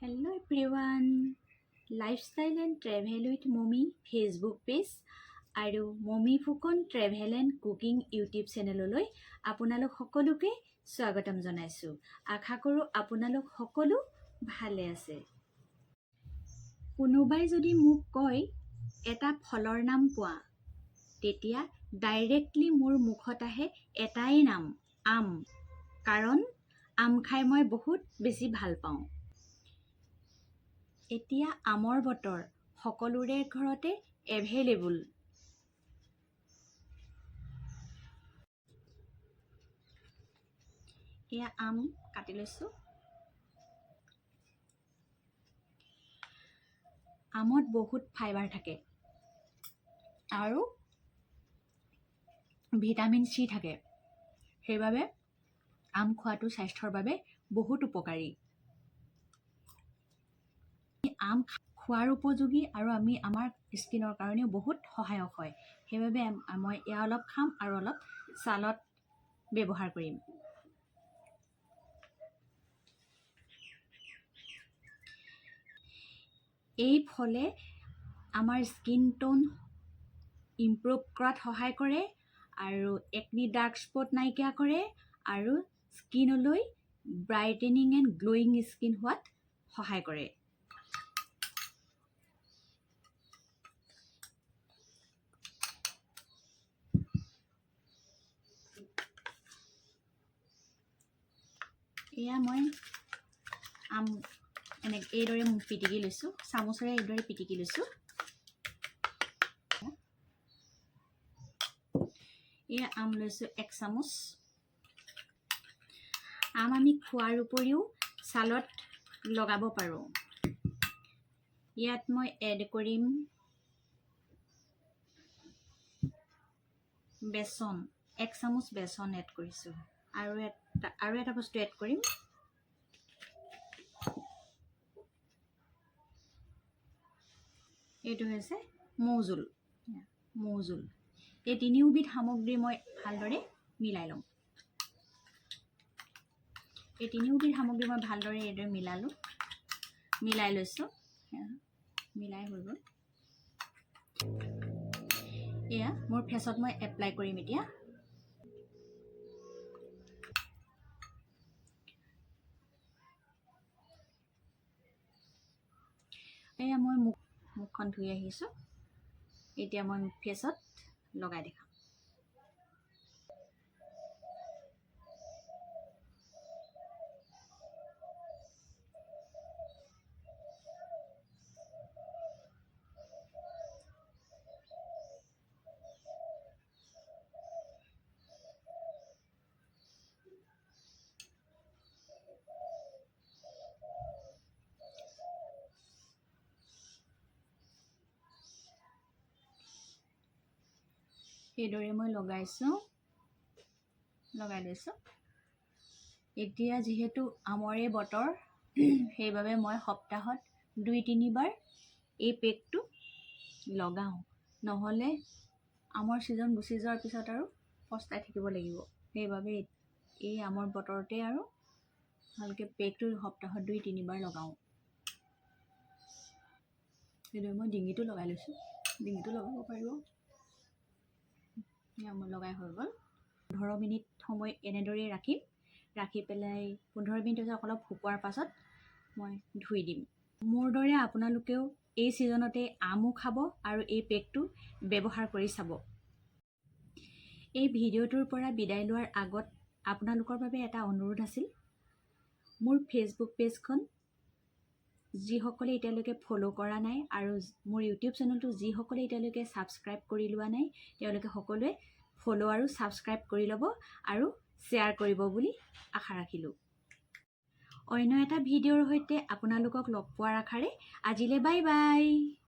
Hello everyone, Lifestyle and Travel with Mommy Facebook page আৰু Mommy Phukan travel and cooking YouTube চেনেললৈ আপোনালোক সকলোকে স্বাগতম জনাইছোঁ। আশা কৰোঁ আপোনালোক সকলো ভালে আছে। কোনোবাই যদি মোক কয় এটা ফলৰ নাম কোৱা, তেতিয়া ডাইৰেক্টলি মোৰ মুখত আহে এটাই নাম, আম। কাৰণ আম খাই মই বহুত বেছি ভাল পাওঁ। এতিয়া আমৰ বতৰ সকলোৰে ঘৰতে এভেইলেবল। এয়া আম কাটি লৈছোঁ। আমত বহুত ফাইবাৰ থাকে আৰু ভিটামিন চি থাকে। সেইবাবে আম খোৱাটো স্বাস্থ্যৰ বাবে বহুত উপকাৰী। আম খোৱাৰ উপযোগী আৰু আমাৰ স্কিনৰ কাৰণেও বহুত সহায়ক হয়। সেইবাবে মই এয়া অলপ খাম আৰু অলপ ছালত ব্যৱহাৰ কৰিম। এই ফলে আমাৰ স্কিন টোন ইমপ্ৰুভ কৰাত সহায় কৰে আৰু একনি ডাৰ্ক স্পট নাইকিয়া কৰে আৰু স্কিনলৈ ব্ৰাইটেনিং এণ্ড গ্ল'য়িং স্কিন হোৱাত সহায় কৰে। এয়া মই আম এইদৰে পিটিকি লৈছোঁ, চামুচেৰে এইদৰে পিটিকি লৈছোঁ। এয়া আম লৈছোঁ 1 চামুচ। আম আমি খোৱাৰ উপৰিও ছালত লগাব পাৰোঁ। ইয়াত মই এড কৰিম বেচন, 1 চামুচ বেচন এড কৰিছোঁ। আৰু এটা বস্তু এড কৰিম, এইটো হৈছে মৌজোল। এই তিনিওবিধ সামগ্ৰী মই ভালদৰে মিলাই ল'ম। এইদৰে মিলাই লৈছোঁ। মিলাই হৈ গ'ল। এয়া মোৰ ফেচত মই এপ্লাই কৰিম এতিয়া। এয়া মই মুখখন ধুই আহিছোঁ। এতিয়া মই ফেচত লগাই দেখাম। এইদৰে মই লগাই লৈছোঁ। এতিয়া যিহেতু আমৰে বতৰ, সেইবাবে মই সপ্তাহত 2-3 বাৰ এই পেকটো লগাওঁ। নহ'লে আমৰ ছিজন গুচি যোৱাৰ পিছত আৰু পস্তাই থাকিব লাগিব। সেইবাবে এই আমৰ বতৰতে আৰু ভালকৈ পেকটো সপ্তাহত 2-3 বাৰ লগাওঁ। সেইদৰে মই ডিঙিটো লগাই লৈছোঁ। ডিঙিটো লগাব পাৰিব। মোৰ লগাই হৈ গ'ল। 15 মিনিট সময় এনেদৰেই ৰাখি পেলাই 15 মিনিট পিছত অলপ শুকোৱাৰ পাছত মই ধুই দিম। মোৰ দৰে আপোনালোকেও এই ছিজনতে আমো খাব আৰু এই পেকটো ব্যৱহাৰ কৰি চাব। এই ভিডিঅ'টোৰ পৰা বিদায় লোৱাৰ আগত আপোনালোকৰ বাবে এটা অনুৰোধ আছিল। মোৰ ফেচবুক পেজখন যিসকলে এতিয়ালৈকে ফ'ল' কৰা নাই আৰু মোৰ ইউটিউব চেনেলটো যিসকলে এতিয়ালৈকে ছাবস্ক্ৰাইব কৰি লোৱা নাই, তেওঁলোকে সকলোৱে ফ'ল' আৰু ছাবস্ক্ৰাইব কৰি ল'ব আৰু শ্বেয়াৰ কৰিব বুলি আশা ৰাখিলোঁ। অন্য এটা ভিডিঅ'ৰ সৈতে আপোনালোকক লগ পোৱাৰ আশাৰে আজিলৈ বাই বাই।